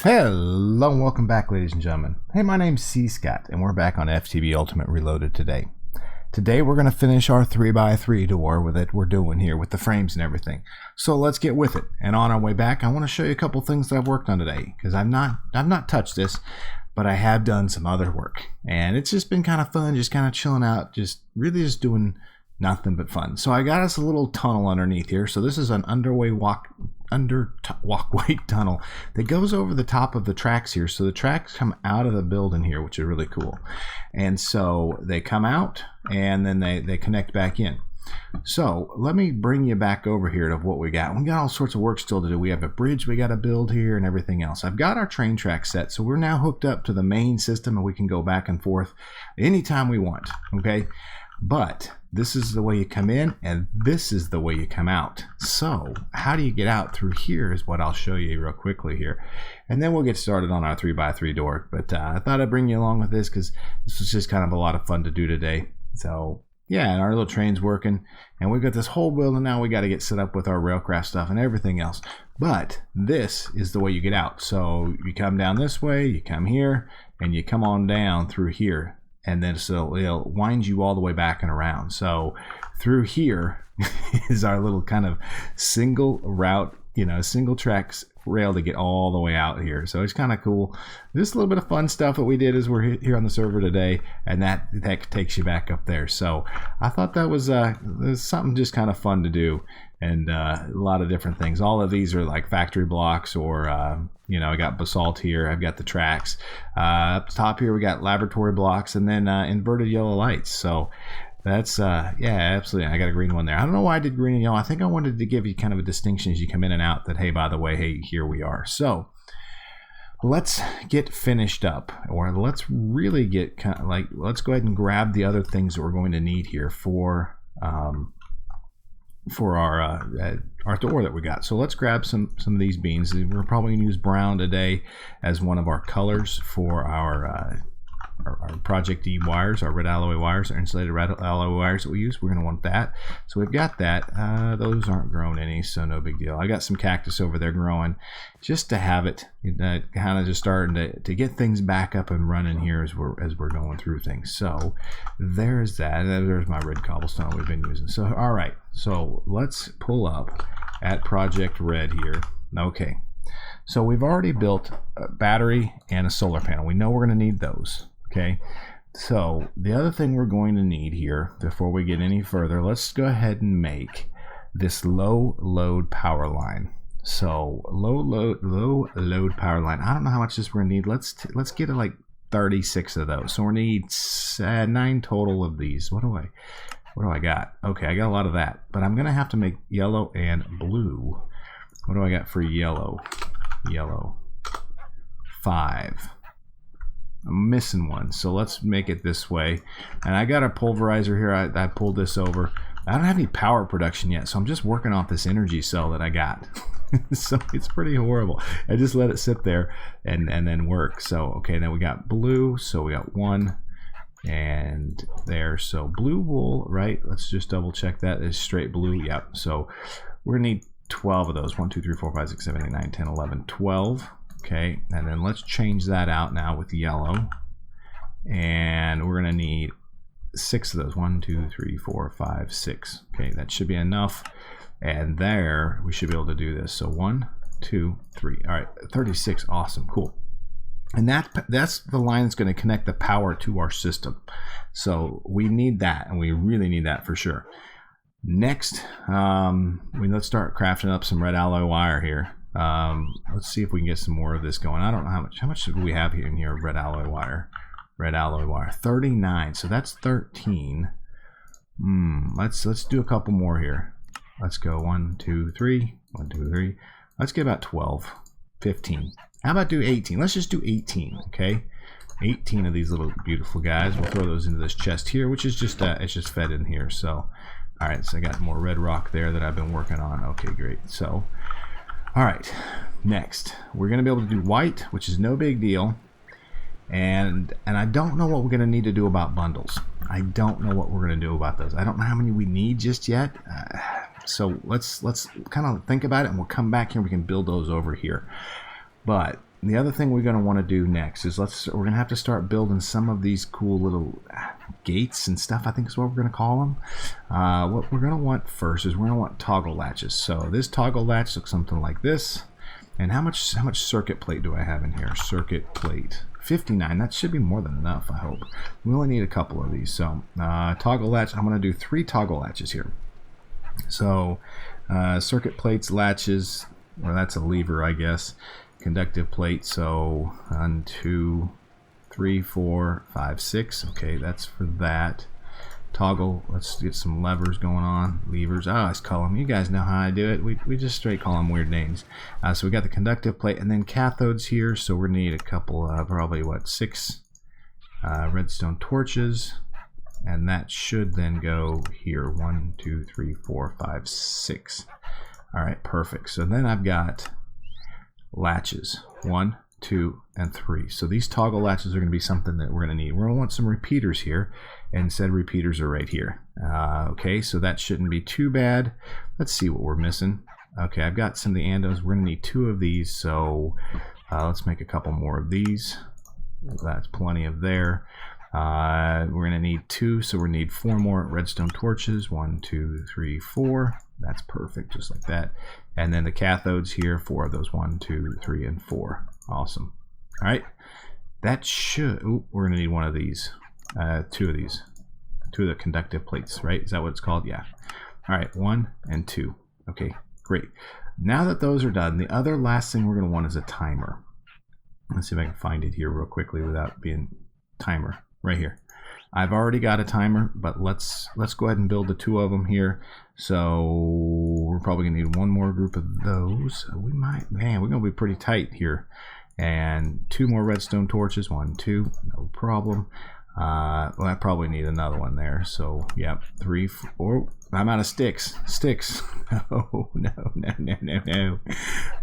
Hello and welcome back, ladies and gentlemen. Hey, my name's cScot and we're back on FTB Ultimate Reloaded today. Today we're going to finish our 3x3 door that we're doing here with the frames and everything. So let's get with it. And on our way back, I want to show you a couple things that I've worked on today, because I've not touched this, but I have done some other work. And it's just been kind of fun, just kind of chilling out, just doing nothing but fun. So I got us a little tunnel underneath here. So this is an walkway tunnel that goes over the top of the tracks here. So the tracks come out of the building here, which is really cool. And so they come out and then they connect back in. So let me bring you back over here to what we got. We got all sorts of work still to do. We have a bridge we got to build here and everything else. I've got our train track set, so we're now hooked up to the main system and we can go back and forth anytime we want, okay? But this is the way you come in and this is the way you come out. So how do you get out through here is what I'll show you real quickly here. And then we'll get started on our 3x3 door. But I thought I'd bring you along with this because this was just kind of a lot of fun to do today. So yeah, and our little train's working. And we've got this whole building now. We got to get set up with our railcraft stuff and everything else. But this is the way you get out. So you come down this way, you come here, and you come on down through here. And then so it'll wind you all the way back and around. So through here is our little kind of single route, single tracks rail to get all the way out here. So it's kind of cool. Just a little bit of fun stuff that we did as we're here on the server today, and that takes you back up there. So I thought that was something just kind of fun to do, and a lot of different things. All of these are like factory blocks, or I got basalt here. I've got the tracks up top here. We got laboratory blocks, and then inverted yellow lights. So that's yeah, absolutely. I got a green one there. I don't know why I did green and yellow. I think I wanted to give you kind of a distinction as you come in and out, that hey, by the way, hey, here we are. So let's get finished up, or let's really get let's go ahead and grab the other things that we're going to need here for our door that we got. So let's grab some of these beans. We're probably going to use brown today as one of our colors for our ProjectRed wires, our red alloy wires, our insulated red alloy wires that we use. We're going to want that. So we've got that. Those aren't grown any, so no big deal. I got some cactus over there growing just to have it kind of just starting to get things back up and running here as we're going through things. So there's that. There's my red cobblestone we've been using. So all right, so let's pull up at ProjectRed here. Okay, so we've already built a battery and a solar panel. We know we're going to need those. Okay, so the other thing we're going to need here before we get any further, let's go ahead and make this low load power line. So low load power line. I don't know how much this we're gonna need. Let's get like 36 of those. So we're gonna need 9 total of these. What do I got? Okay, I got a lot of that, but I'm gonna have to make yellow and blue. What do I got for yellow? 5. I'm missing one, so let's make it this way. And I got a pulverizer here. I pulled this over. I don't have any power production yet, so I'm just working off this energy cell that I got. So it's pretty horrible. I just let it sit there and then work. So okay, then we got blue. So we got 1 and there. So blue wool, right? Let's just double check that is straight blue. Yep. So we're gonna need 12 of those. 1, 2, 3, 4, 5, 6, 7, 8, 9, 10, 11, 12. Okay, and then let's change that out now with yellow, and we're gonna need 6 of those. 1, 2, 3, 4, 5, 6. Okay, that should be enough, and there we should be able to do this. So 1, 2, 3. All right, 36. Awesome, cool. And that's the line that's going to connect the power to our system. So we need that, and we really need that for sure. Next, let's start crafting up some red alloy wire here. Let's see if we can get some more of this going. I don't know how much do we have here in here of red alloy wire. 39. So that's 13. Let's do a couple more here. Let's go 1, 2, 3. 1, 2, 3. Let's get about 12, 15. How about do 18? Let's just do 18. Okay, 18 of these little beautiful guys. We'll throw those into this chest here, which is just it's just fed in here. So all right, so I got more red rock there that I've been working on. Okay, great. So all right, next we're going to be able to do white, which is no big deal. And I don't know what we're going to need to do about bundles. I don't know what we're going to do about those. I don't know how many we need just yet. So let's kind of think about it, and we'll come back here and we can build those over here. But the other thing we're going to want to do next is we're going to have to start building some of these cool little gates and stuff, I think is what we're going to call them. What we're going to want first is we're going to want toggle latches. So this toggle latch looks something like this. And how much circuit plate do I have in here? Circuit plate 59. That should be more than enough, I hope. We only need a couple of these. So toggle latch, I'm going to do 3 toggle latches here. So circuit plates, latches, well, that's a lever, I guess. Conductive plate, so 1, 2, 3, 4, 5, 6. Okay, that's for that. Toggle, let's get some levers going on. Levers, I always call them, you guys know how I do it. We just straight call them weird names. So we got the conductive plate and then cathodes here. So we're gonna need a couple, probably what, 6 redstone torches. And that should then go here. 1, 2, 3, 4, 5, 6. All right, perfect. So then I've got latches 1, 2, and 3. So these toggle latches are going to be something that we're going to need. We're going to want some repeaters here, and said repeaters are right here. Okay, so that shouldn't be too bad. Let's see what we're missing. Okay, I've got some of the andos. We're going to need 2 of these, so let's make a couple more of these. That's plenty of there. We're going to need 2, so we need 4 more redstone torches. 1, 2, 3, 4. That's perfect, just like that. And then the cathodes here, 4 of those. 1, 2, 3, and 4. Awesome. All right, that should. Ooh, we're going to need 1 of these. 2 of these. 2 of the conductive plates, right? Is that what it's called? Yeah. All right, 1 and 2. Okay, great. Now that those are done, the other last thing we're going to want is a timer. Let's see if I can find it here real quickly without being timer. Right here. I've already got a timer, but let's go ahead and build the 2 of them here. So we're probably gonna need 1 more group of those. We might, man, we're gonna be pretty tight here. And 2 more redstone torches. 1, 2, no problem. Well, I probably need another one there. So yeah, 3, 4. I'm out of sticks. Sticks. No.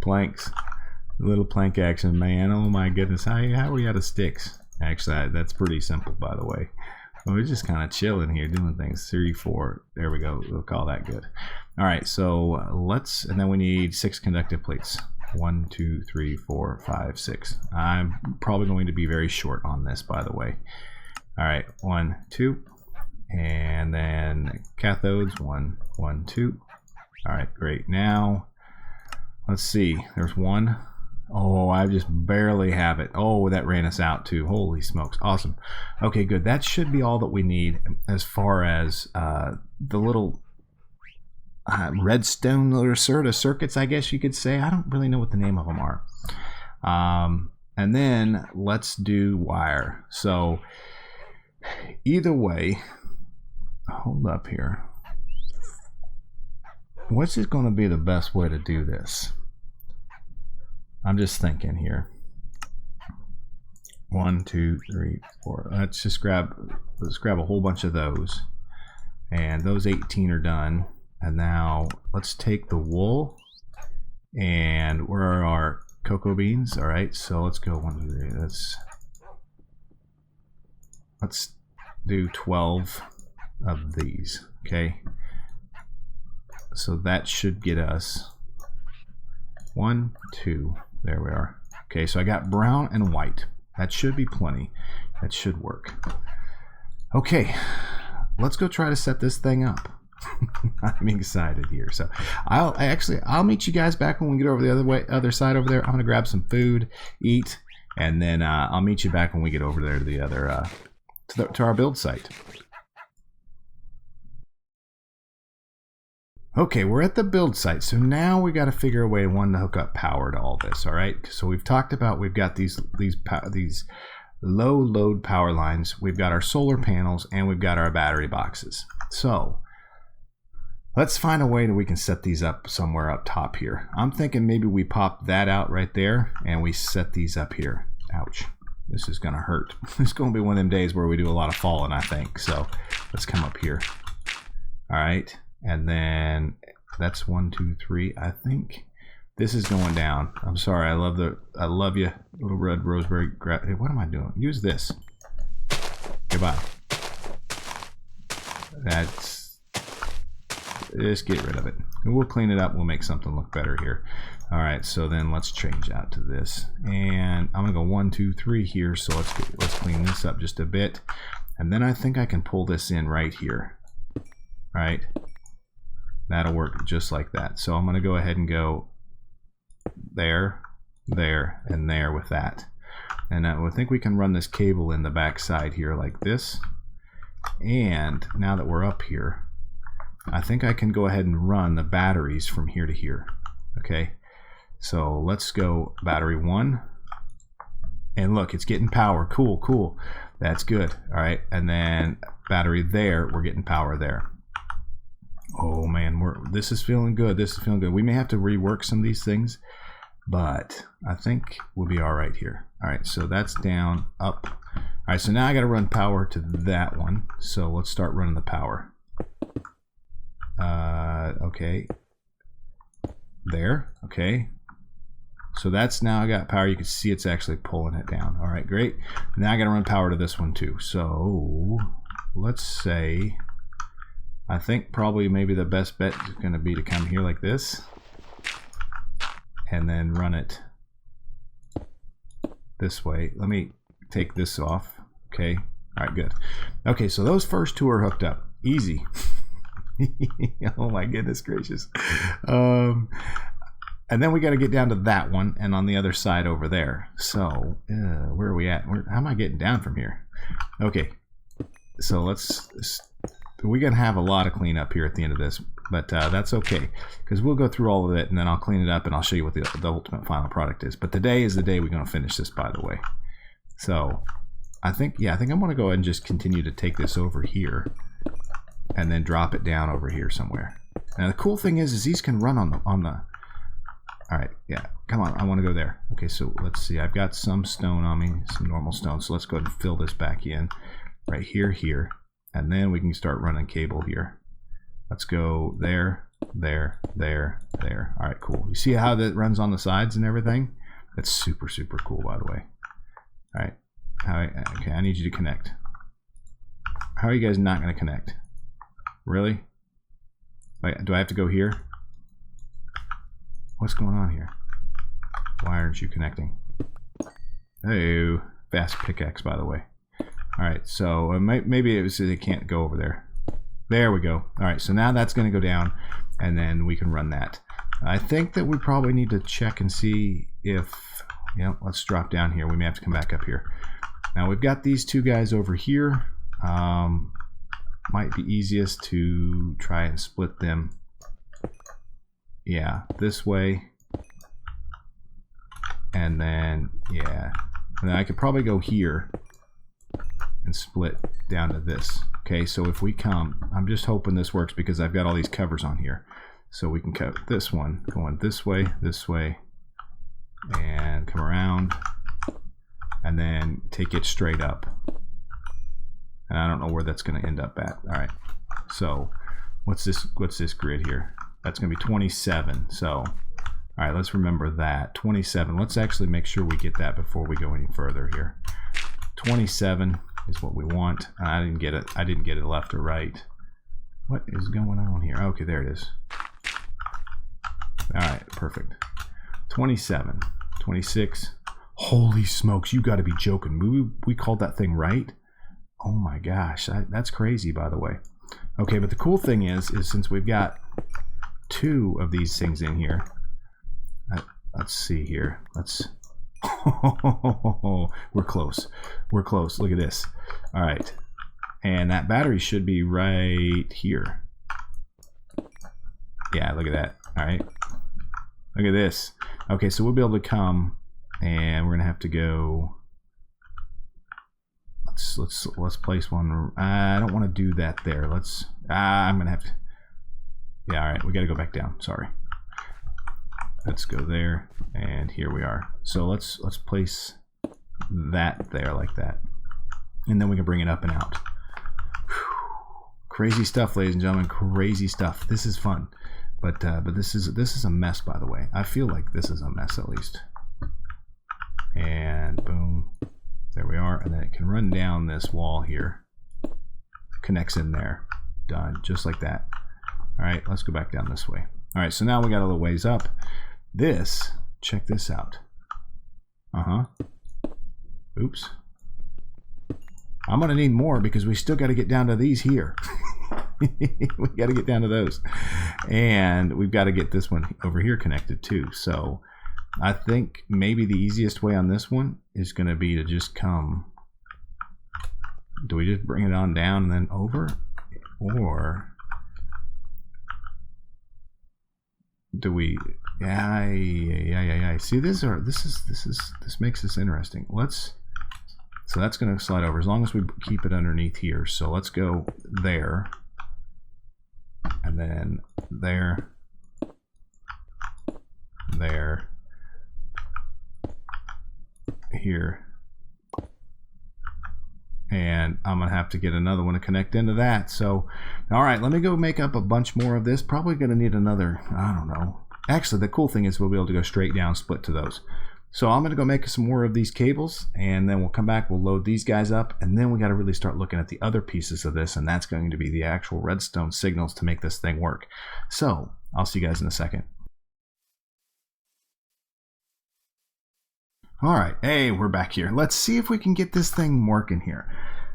Planks. A little plank action, man. Oh my goodness. How are we out of sticks? Actually, that's pretty simple, by the way. We're just kind of chilling here, doing things. 3, 4. There we go. We'll call that good. All right, so and then we need 6 conductive plates. 1, 2, 3, 4, 5, 6. I'm probably going to be very short on this, by the way. All right, 1, 2. And then cathodes, 1, 1, 2. All right, great. Now, let's see. There's 1. Oh, I just barely have it. Oh, that ran us out too. Holy smokes. Awesome. Okay, good. That should be all that we need as far as the little redstone or sort of circuits, I guess you could say. I don't really know what the name of them are. And then let's do wire. So either way, hold up here. What's it going to be the best way to do this? I'm just thinking here. 1, 2, 3, 4. Let's grab a whole bunch of those. And those 18 are done. And now let's take the wool. And where are our cocoa beans? All right, so let's go 1, 2, 3. Let's do 12 of these. Okay. So that should get us 1, 2. There we are. Okay, so I got brown and white. That should be plenty. That should work. Okay, let's go try to set this thing up. I'm excited here. So I'll meet you guys back when we get over the other side over there. I'm gonna grab some food, eat, and then I'll meet you back when we get over there to the other to our build site. Okay, we're at the build site, so now we got to figure a way to hook up power to all this. All right, so we've talked about we've got these low load power lines, we've got our solar panels, and we've got our battery boxes. So let's find a way that we can set these up somewhere up top here. I'm thinking maybe we pop that out right there, and we set these up here. Ouch, this is gonna hurt. It's gonna be one of them days where we do a lot of falling, I think. So let's come up here. All right. And then that's 1, 2, 3. I think this is going down. I'm sorry. I love you, little red roseberry. Hey, what am I doing? Use this. Goodbye. Just get rid of it. And we'll clean it up. We'll make something look better here. All right, so then let's change out to this, and I'm gonna go 1, 2, 3 here. So let's clean this up just a bit, and then I think I can pull this in right here. Right, that'll work just like that. So I'm gonna go ahead and go there, there, and there with that, and I think we can run this cable in the back side here like this. And now that we're up here, I think I can go ahead and run the batteries from here to here. Okay. So let's go battery 1, and look, it's getting power. Cool, cool. That's good. All right, and then battery there, we're getting power there. Oh man, this is feeling good. This is feeling good. We may have to rework some of these things, but I think we'll be all right here. All right, so that's down, up. All right, so now I got to run power to that one. So let's start running the power. Okay. There. Okay. So that's now I got power. You can see it's actually pulling it down. All right, great. Now I got to run power to this one too. So let's say, I think probably maybe the best bet is going to be to come here like this and then run it this way. Let me take this off. Okay. All right, good. Okay, so those first two are hooked up. Easy. Oh my goodness gracious. And then we got to get down to that one, and on the other side over there. So where are we at? How am I getting down from here? Okay, so we're gonna have a lot of cleanup here at the end of this, but that's okay, because we'll go through all of it and then I'll clean it up and I'll show you what the ultimate final product is. But today is the day we're gonna finish this, by the way. So I think I'm gonna go ahead and just continue to take this over here and then drop it down over here somewhere. Now the cool thing is these can run on the all right, yeah, come on, I want to go there. Okay, so let's see, I've got some stone on me, some normal stone, so let's go ahead and fill this back in right here, and then we can start running cable here. Let's go there, there, there, there. All right, cool. You see how that runs on the sides and everything? That's super, super cool, by the way. All right, okay, I need you to connect. How are you guys not going to connect? Really? Wait, do I have to go here? What's going on here? Why aren't you connecting? Oh, fast pickaxe, by the way. All right, so maybe it was it can't go over there. There we go. All right, so now that's going to go down, and then we can run that. I think that we probably need to check and see if, let's drop down here. We may have to come back up here. Now we've got these two guys over here. Might be easiest to try and split them. Yeah, this way, and then and then I could probably go here and split down to this. Okay, so if we come, I'm just hoping this works because I've got all these covers on here, so we can cut this one going this way, and come around, and then take it straight up. And I don't know where that's going to end up at. All right, so what's this grid here? That's going to be 27. So, all right, let's remember that. 27. Let's actually make sure we get that before we go any further here. 27 is what we want. I didn't get it. I didn't get it left or right. What is going on here? Okay, there it is. All right, perfect. 27. 26. Holy smokes, you got to be joking. We called that thing right? Oh my gosh, that's crazy, by the way. Okay, but the cool thing is since we've got two of these things in here, let's see here. We're close. Look at this. All right, and that battery should be right here. Yeah, look at that. All right, look at this. Okay, so we'll be able to come, and we're gonna have to go. Let's place one. I don't want to do that there. I'm gonna have to. Yeah, all right, we got to go back down. Sorry. Let's go there, and here we are. So let's place that there like that, and then we can bring it up and out. Whew. Crazy stuff, ladies and gentlemen. Crazy stuff. This is fun, but this is a mess, by the way. I feel like this is a mess at least. And boom, there we are, and then it can run down this wall here. Connects in there. Done, just like that. All right, let's go back down this way. All right, so now we got a little ways up, this, check this out. Oops. I'm going to need more because we still got to get down to these here. We got to get down to those. And we've got to get this one over here connected too. So I think maybe the easiest way on this one is going to be to just come. Do we just bring it on down and then over? Or do we? Yeah. See, this makes this interesting. So that's going to slide over as long as we keep it underneath here. So let's go there, and then there, here, and I'm gonna have to get another one to connect into that. So, all right, let me go make up a bunch more of this. Probably gonna need another, I don't know. Actually, the cool thing is we'll be able to go straight down, split to those. So I'm gonna go make some more of these cables, and then we'll come back, we'll load these guys up, and then we gotta really start looking at the other pieces of this, and that's going to be the actual redstone signals to make this thing work. So I'll see you guys in a second. All right, hey, we're back here. Let's see if we can get this thing working here.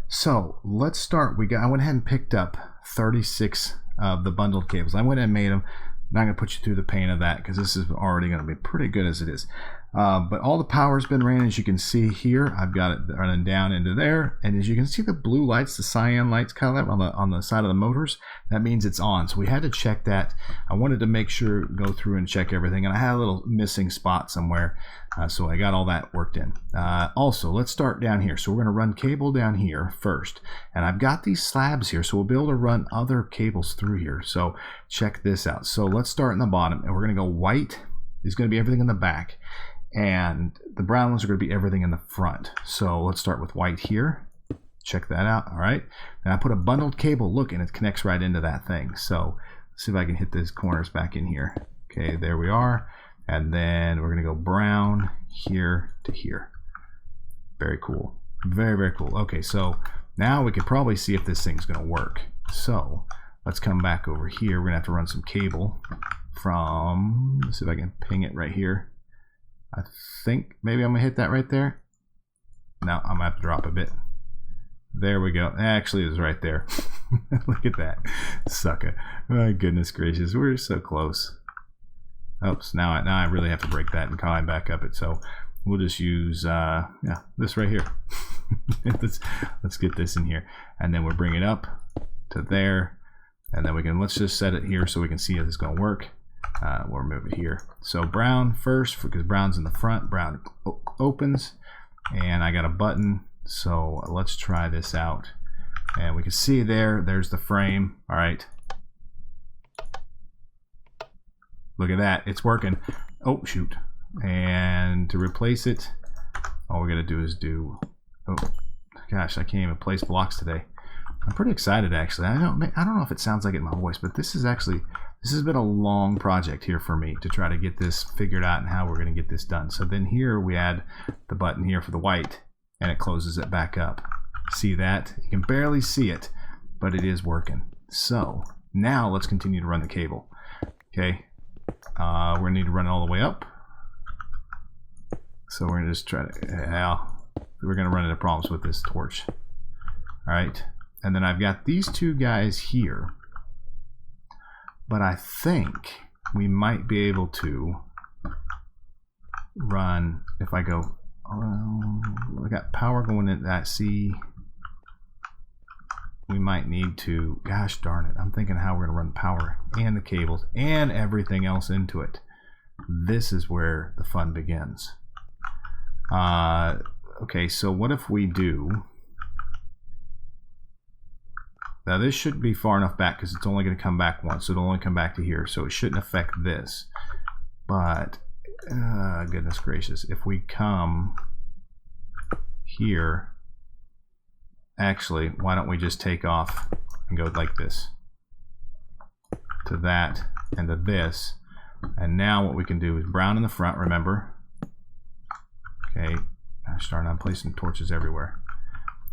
So let's start. I went ahead and picked up 36 of the bundled cables. I went ahead and made them. I'm not going to put you through the pain of that because this is already going to be pretty good as it is. But all the power's been ran, as you can see here. I've got it running down into there, and as you can see, the blue lights, the cyan lights, kind of on the side of the motors. That means it's on. So we had to check that. I wanted to make sure, go through and check everything, and I had a little missing spot somewhere, so I got all that worked in. Also, let's start down here. So we're going to run cable down here first, and I've got these slabs here, so we'll be able to run other cables through here. So check this out. So let's start in the bottom, and we're going to go white is going to be everything in the back, and the brown ones are going to be everything in the front. So let's start with white here. Check that out. All right. Then I put a bundled cable. Look, and it connects right into that thing. So let's see if I can hit these corners back in here. Okay, there we are. And then we're going to go brown here to here. Very cool. Very, very cool. Okay, so now we could probably see if this thing's going to work. So let's come back over here. We're going to have to run some cable from, let's see if I can ping it right here. I think maybe I'm gonna hit that right there. No, I'm gonna have to drop a bit. There we go. Actually, it was right there. Look at that sucker. My goodness gracious, we're so close. Oops, now I really have to break that and climb back up it. So we'll just use this right here. let's get this in here, and then we'll bring it up to there, and then we can, let's just set it here so we can see if it's gonna work. We'll remove it here. So brown first, because brown's in the front. Brown opens, and I got a button. So let's try this out, and we can see there's the frame. All right, look at that, it's working. Oh shoot. And to replace it, all we gotta do is oh gosh, I can't even place blocks today. I'm pretty excited actually. I don't know if it sounds like it in my voice, but this has been a long project here for me to try to get this figured out and how we're going to get this done. So then here we add the button here for the white, and it closes it back up. See that? You can barely see it, but it is working. So now let's continue to run the cable. Okay, we're going to need to run it all the way up. So we're going to just try to, we're going to run into problems with this torch. All right, and then I've got these two guys here. But I think we might be able to run, if I go, I got power going into that, see, we might need to, gosh darn it, I'm thinking how we're going to run power and the cables and everything else into it. This is where the fun begins. Okay, so what if we do, now this should be far enough back because it's only going to come back once, so it'll only come back to here, so it shouldn't affect this. But goodness gracious, if we come here, actually, why don't we just take off and go like this to that and to this, and now what we can do is brown in the front, remember. Okay, gosh darn, I'm placing torches everywhere.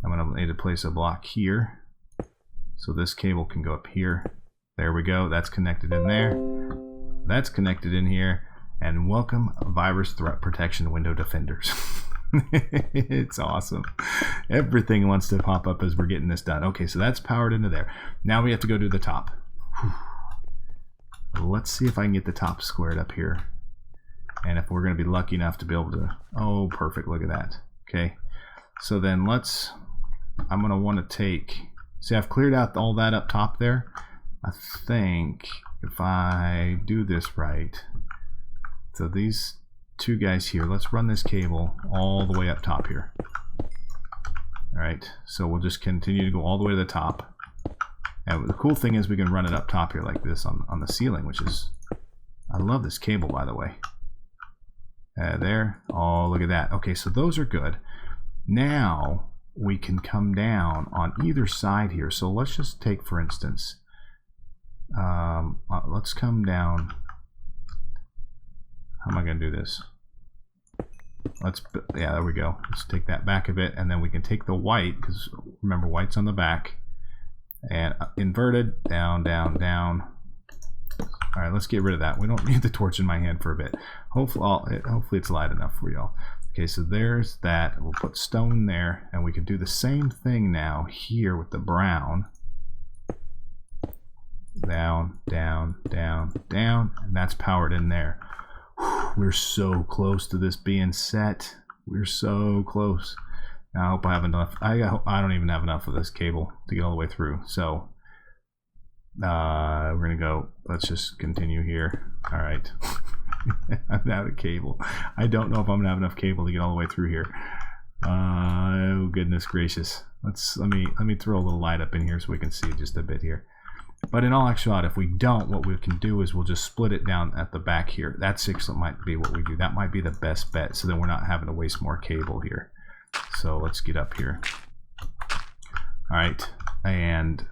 I'm going to need to place a block here. So this cable can go up here. There we go. That's connected in there. That's connected in here. And welcome virus threat protection window defenders. It's awesome. Everything wants to pop up as we're getting this done. Okay, so that's powered into there. Now we have to go to the top. Let's see if I can get the top squared up here. And if we're going to be lucky enough to be able to... Oh, perfect. Look at that. Okay. So then I'm going to want to take... See, I've cleared out all that up top there. I think if I do this right... So these two guys here, let's run this cable all the way up top here. Alright, so we'll just continue to go all the way to the top. And the cool thing is we can run it up top here like this on the ceiling, which is... I love this cable, by the way. There. Oh, look at that. Okay, so those are good. Now we can come down on either side here. So let's just take, for instance, let's come down. How am I going to do this? Yeah, there we go. Let's take that back a bit, and then we can take the white, because remember, white's on the back, and inverted, down, down, down. All right, let's get rid of that. We don't need the torch in my hand for a bit. Hopefully it's light enough for y'all. Okay, so there's that. We'll put stone there, and we can do the same thing now here with the brown. Down, down, down, down, and that's powered in there. We're so close to this being set. We're so close. I hope I have enough. I don't even have enough of this cable to get all the way through. So we're gonna go. Let's just continue here. All right. I'm out of cable. I don't know if I'm gonna have enough cable to get all the way through here. Oh goodness gracious. Let me throw a little light up in here so we can see just a bit here. But in all actuality, if we don't, what we can do is we'll just split it down at the back here. That 6 might be what we do. That might be the best bet, so then we're not having to waste more cable here. So let's get up here. All right, and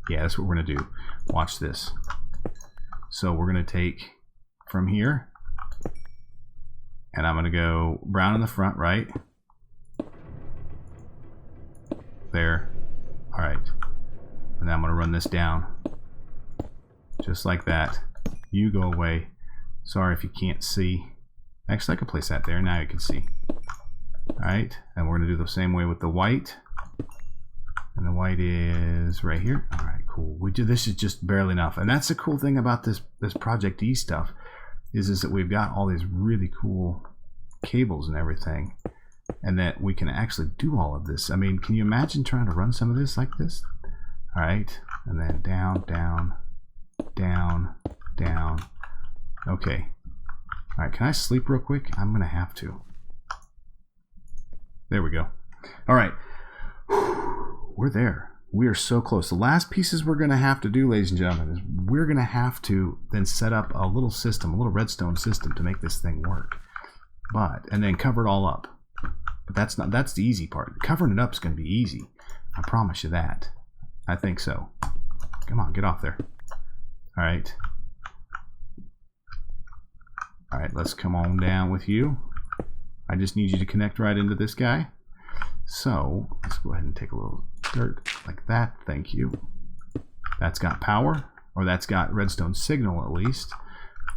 yeah, that's what we're gonna do. Watch this. So we're gonna take from here, and I'm gonna go brown in the front, right? There. All right. And then I'm going to run this down. Just like that. You go away. Sorry if you can't see. Actually, I can place that there. Now you can see. Alright. And we're going to do the same way with the white. And the white is right here. Alright, cool. This is just barely enough. And that's the cool thing about this Project E stuff. Is that we've got all these really cool cables and everything. And that we can actually do all of this. I mean, can you imagine trying to run some of this like this? All right, and then down, down, down, down. Okay. All right, can I sleep real quick? I'm gonna have to. There we go. All right, we're there. We are so close. The last pieces we're gonna have to do, ladies and gentlemen, is we're gonna have to then set up a little system, a little redstone system to make this thing work. And then cover it all up. But that's the easy part. Covering it up is gonna be easy. I promise you that. I think so. Come on, get off there. All right. All right, let's come on down with you. I just need you to connect right into this guy. So let's go ahead and take a little dirt like that. Thank you. That's got power, or that's got redstone signal at least.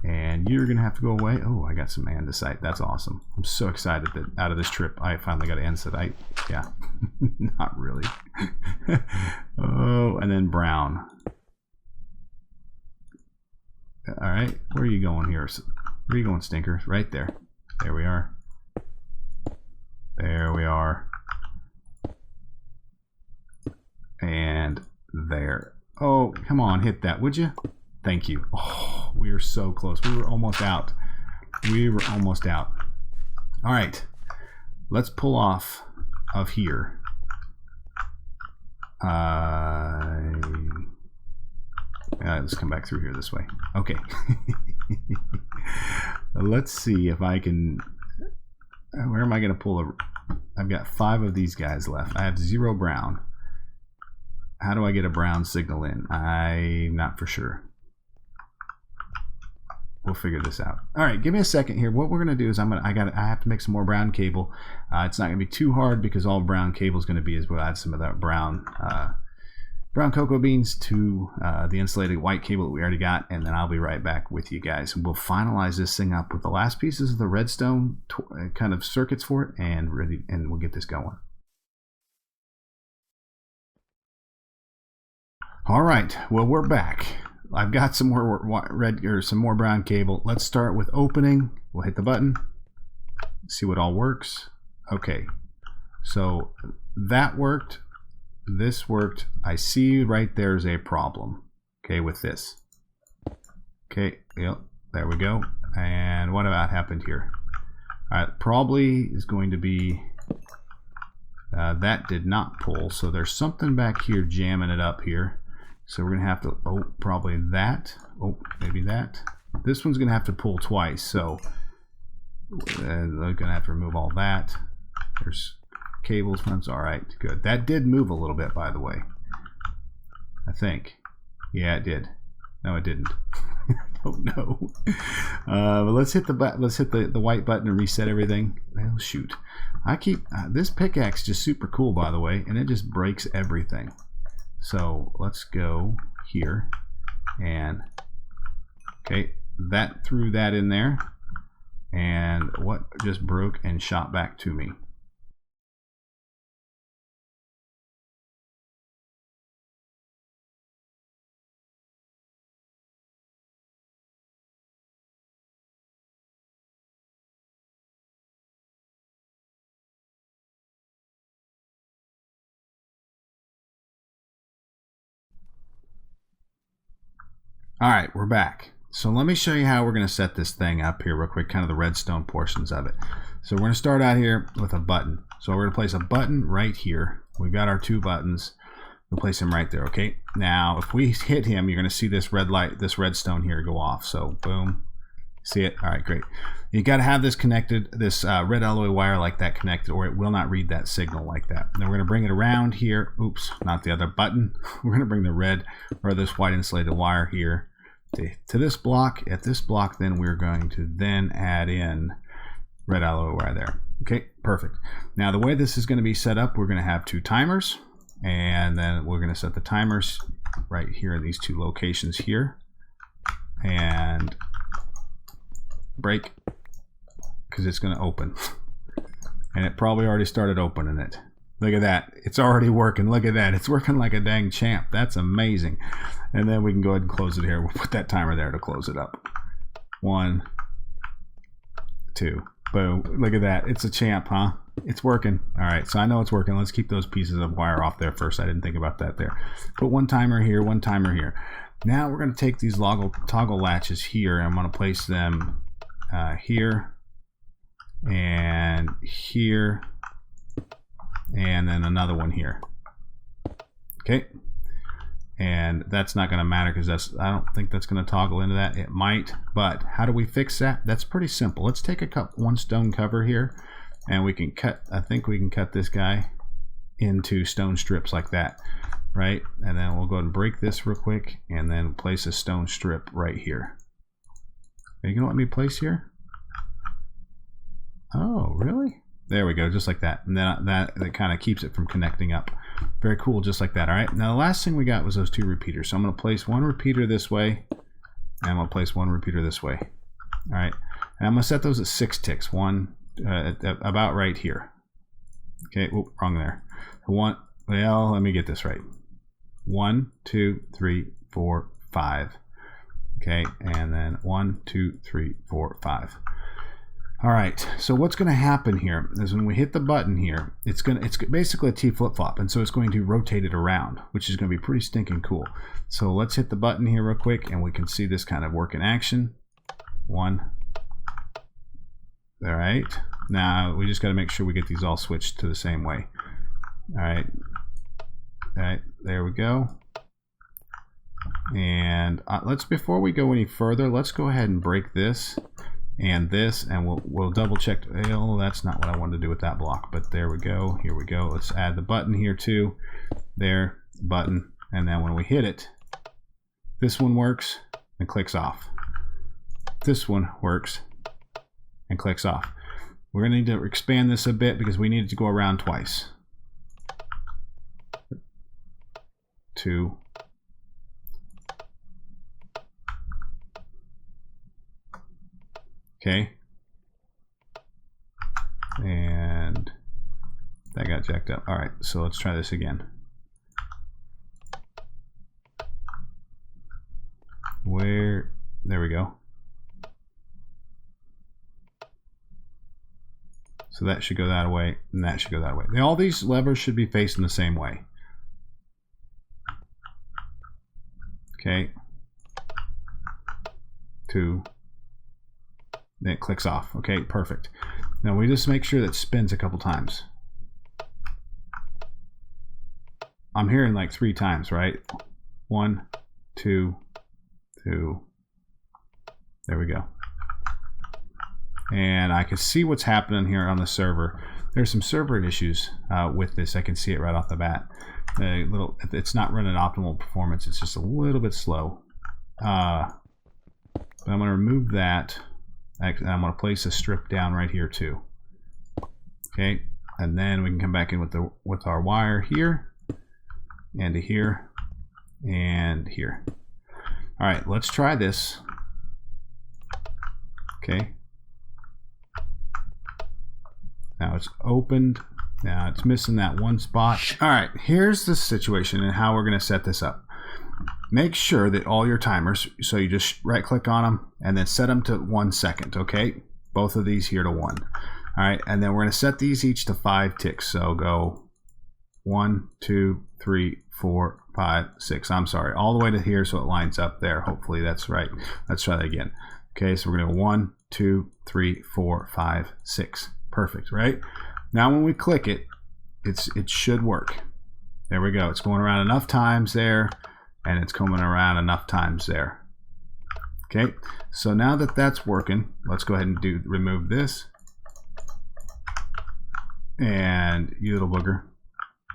And you're gonna have to go away. Oh, I got some andesite. That's awesome. I'm so excited that out of this trip I finally got andesite. Yeah, not really. Oh, and then brown. All right, where are you going here? Where are you going, stinker? Right there. There we are. There we are. And there. Oh, come on, hit that, would you? Thank you. Oh, we are so close. We were almost out. We were almost out. All right, let's pull off of here. Let's come back through here this way. Okay. Let's see if I can. Where am I going to pull a? I've got 5 of these guys left. I have 0 brown. How do I get a brown signal in? I'm not for sure. We'll figure this out. All right, give me a second here. What we're gonna do is I have to make some more brown cable. It's not gonna be too hard because all brown cable is gonna be is we'll add some of that brown brown cocoa beans to the insulated white cable that we already got, and then I'll be right back with you guys. We'll finalize this thing up with the last pieces of the redstone kind of circuits for it, and we'll get this going. All right, well, we're back. I've got some more some more brown cable. Let's start with opening. We'll hit the button, see what all works. Okay, so that worked. This worked. I see right there's a problem, okay, with this. Okay, yep, there we go. And what about happened here? All right, probably is going to be that did not pull, so there's something back here jamming it up here. So we're gonna have to, oh, probably that. Oh, maybe that. This one's gonna have to pull twice, so they're gonna have to remove all that. There's cables runs. All right, good. That did move a little bit, by the way. I think. Yeah, it did. No, it didn't. I don't know. But let's hit the white button and reset everything. Oh shoot! I keep this pickaxe just super cool, by the way, and it just breaks everything. So let's go here, and okay, that threw that in there, and what just broke and shot back to me? All right, we're back. So let me show you how we're going to set this thing up here real quick, kind of the redstone portions of it. So we're going to start out here with a button. So we're going to place a button right here. We've got our two buttons. We'll place him right there, okay? Now, if we hit him, you're going to see this red light, this redstone here go off. So boom, see it? All right, great. You got to have this connected, this red alloy wire like that connected, or it will not read that signal like that. Then we're going to bring it around here. Oops, not the other button. We're going to bring the red or this white insulated wire here to this block. At this block, then we're going to then add in red alloy wire there. Okay, perfect. Now the way this is going to be set up, we're going to have two timers, and then we're going to set the timers right here in these two locations here, and break, because it's going to open. And it probably already started opening it. Look at that. It's already working. Look at that. It's working like a dang champ. That's amazing. And then we can go ahead and close it here. We'll put that timer there to close it up. 1, 2. Boom. Look at that. It's a champ, huh? It's working. All right. So I know it's working. Let's keep those pieces of wire off there first. I didn't think about that there. Put one timer here, one timer here. Now we're going to take these toggle latches here, and I'm going to place them here and here, and then another one here. Okay, and that's not going to matter because I don't think that's going to toggle into that. It might, but how do we fix that? That's pretty simple. Let's take one stone cover here, and we can cut, I think we can cut this guy into stone strips like that, right? And then we'll go ahead and break this real quick, and then place a stone strip right here. Are you gonna let me place here? Oh, really? There we go, just like that. And then that kind of keeps it from connecting up. Very cool, just like that. All right, now the last thing we got was those two repeaters. So I'm gonna place one repeater this way, and I'm gonna place one repeater this way. All right, and I'm gonna set those at 6 ticks. One, about right here. Okay, oh, wrong there. One, well, let me get this right. 1, 2, 3, 4, 5. Okay, and then 1, 2, 3, 4, 5. All right, so what's going to happen here is when we hit the button here, it's basically a T flip-flop, and so it's going to rotate it around, which is going to be pretty stinking cool. So let's hit the button here real quick, and we can see this kind of work in action. 1. All right, now we just got to make sure we get these all switched to the same way. All right, there we go. And let's, before we go any further, let's go ahead and break this and this, and we'll double check. Oh, that's not what I wanted to do with that block, but there we go. Here we go. Let's add the button here too. There, button, and then when we hit it, this one works and clicks off. This one works and clicks off. We're going to need to expand this a bit because we need it to go around twice. 2. Okay. And that got jacked up. All right, so let's try this again. There we go. So that should go that way, and that should go that way. All these levers should be facing the same way. Okay. 2. Then it clicks off. Okay, perfect. Now we just make sure that it spins a couple times. I'm hearing like 3 times, right? 1, 2, 2. There we go. And I can see what's happening here on the server. There's some server issues with this. I can see it right off the bat. It's not running optimal performance. It's just a little bit slow. But I'm going to remove that. I'm going to place a strip down right here too. Okay, and then we can come back in with our wire here, and to here, and here. All right, let's try this. Okay. Now it's opened. Now it's missing that one spot. All right, here's the situation and how we're going to set this up. Make sure that all your timers, so you just right click on them and then set them to 1 second, okay? Both of these here to 1. All right, and then we're gonna set these each to 5 ticks. So go 1, 2, 3, 4, 5, 6. I'm sorry, all the way to here so it lines up there. Hopefully that's right. Let's try that again. Okay, so we're gonna go 1, 2, 3, 4, 5, 6. Perfect, right? Now when we click it, it should work. There we go. It's going around enough times there, and it's coming around enough times there. Okay, so now that that's working, let's go ahead and remove this. And you little booger,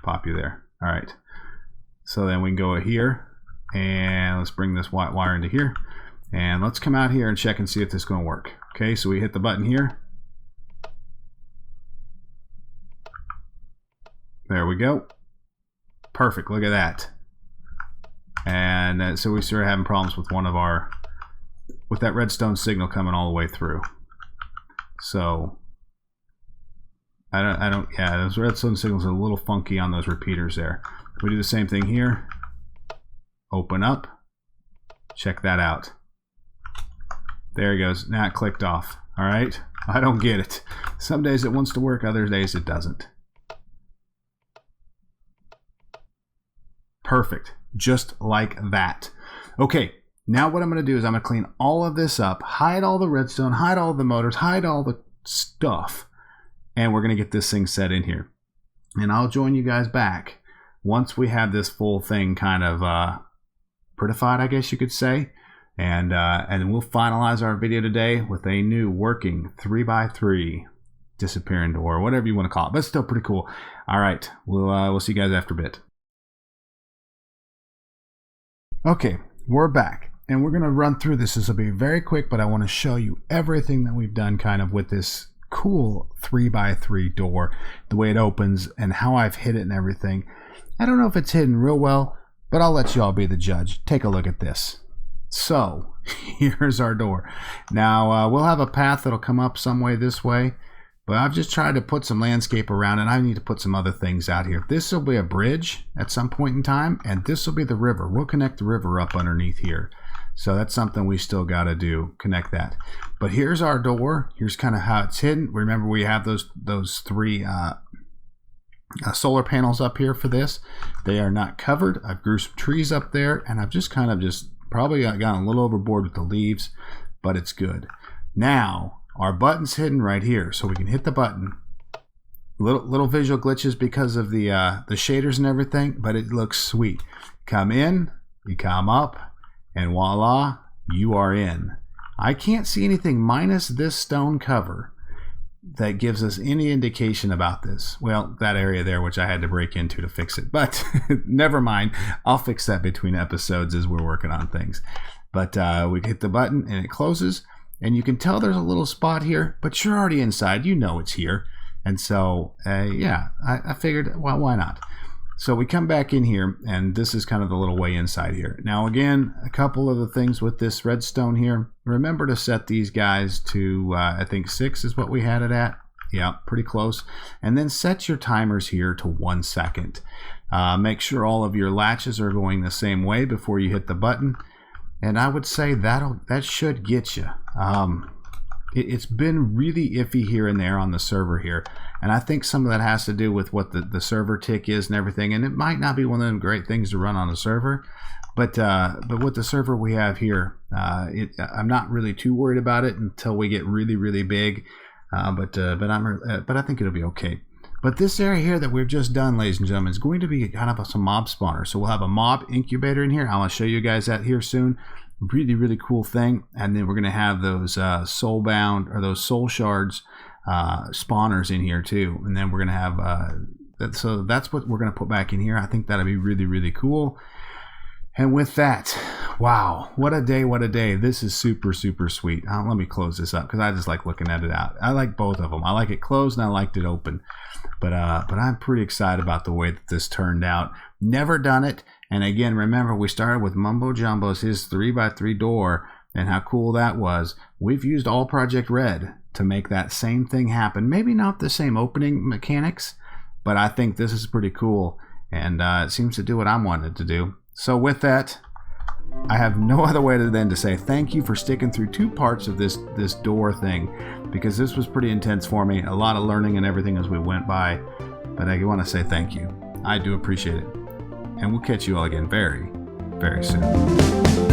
pop you there. All right, so then we can go here, and let's bring this white wire into here, and let's come out here and check and see if this is going to work. Okay, so we hit the button here. There we go. Perfect, look at that. And so we started having problems with with that redstone signal coming all the way through. So yeah, those redstone signals are a little funky on those repeaters there. We do the same thing here. Open up, check that out. There it goes, now it clicked off. All right, I don't get it. Some days it wants to work, other days it doesn't. Perfect, just like that. Okay, now what I'm going to do is I'm going to clean all of this up, hide all the redstone, hide all the motors, hide all the stuff, and we're going to get this thing set in here. And I'll join you guys back once we have this full thing kind of prettified, I guess you could say. And then we'll finalize our video today with a new working 3x3 disappearing door, whatever you want to call it, but still pretty cool. All right, we'll see you guys after a bit. Okay, we're back, and we're going to run through this. This will be very quick, but I want to show you everything that we've done kind of with this cool 3x3 door, the way it opens and how I've hid it and everything. I don't know if it's hidden real well, but I'll let you all be the judge. Take a look at this. So here's our door. Now we'll have a path that'll come up some way this way, but I've just tried to put some landscape around, and I need to put some other things out here. This will be a bridge at some point in time, and this will be the river. We'll connect the river up underneath here. So that's something we still got to do, connect that. But here's our door. Here's kind of how it's hidden. Remember, we have those 3 solar panels up here for this. They are not covered. I've grew some trees up there, and I've just probably gotten a little overboard with the leaves, but it's good. Now, our button's hidden right here, so we can hit the button. Little visual glitches because of the shaders and everything, but it looks sweet. Come in, you come up, and voila, you are in. I can't see anything minus this stone cover that gives us any indication about this. Well, that area there, which I had to break into to fix it, but never mind. I'll fix that between episodes as we're working on things. But we hit the button and it closes, and you can tell there's a little spot here, but you're already inside. You know it's here. And so, yeah, I figured, well, why not? So we come back in here, and this is kind of the little way inside here. Now again, a couple of the things with this redstone here. Remember to set these guys to, I think 6 is what we had it at. Yeah, pretty close. And then set your timers here to 1 second. Make sure all of your latches are going the same way before you hit the button. And I would say that should get you. It's been really iffy here and there on the server here. And I think some of that has to do with what the server tick is and everything. And it might not be one of them great things to run on a server. But with the server we have here, I'm not really too worried about it until we get really, really big. But I think it'll be okay. But this area here that we've just done, ladies and gentlemen, is going to be kind of some mob spawners. So we'll have a mob incubator in here. I want to show you guys that here soon. Really, really cool thing. And then we're going to have those soulbound or those soul shards spawners in here too. And then we're going to have so that's what we're going to put back in here. I think that'll be really, really cool. And with that, wow, what a day, what a day. This is super, super sweet. Let me close this up because I just like looking at it out. I like both of them. I like it closed and I liked it open. But I'm pretty excited about the way that this turned out. Never done it. And again, remember, we started with Mumbo Jumbo's, his 3x3 door, and how cool that was. We've used all ProjectRed to make that same thing happen. Maybe not the same opening mechanics, but I think this is pretty cool. And it seems to do what I wanted to do. So with that, I have no other way than to say thank you for sticking through 2 parts of this door thing, because this was pretty intense for me. A lot of learning and everything as we went by. But I want to say thank you. I do appreciate it. And we'll catch you all again very, very soon.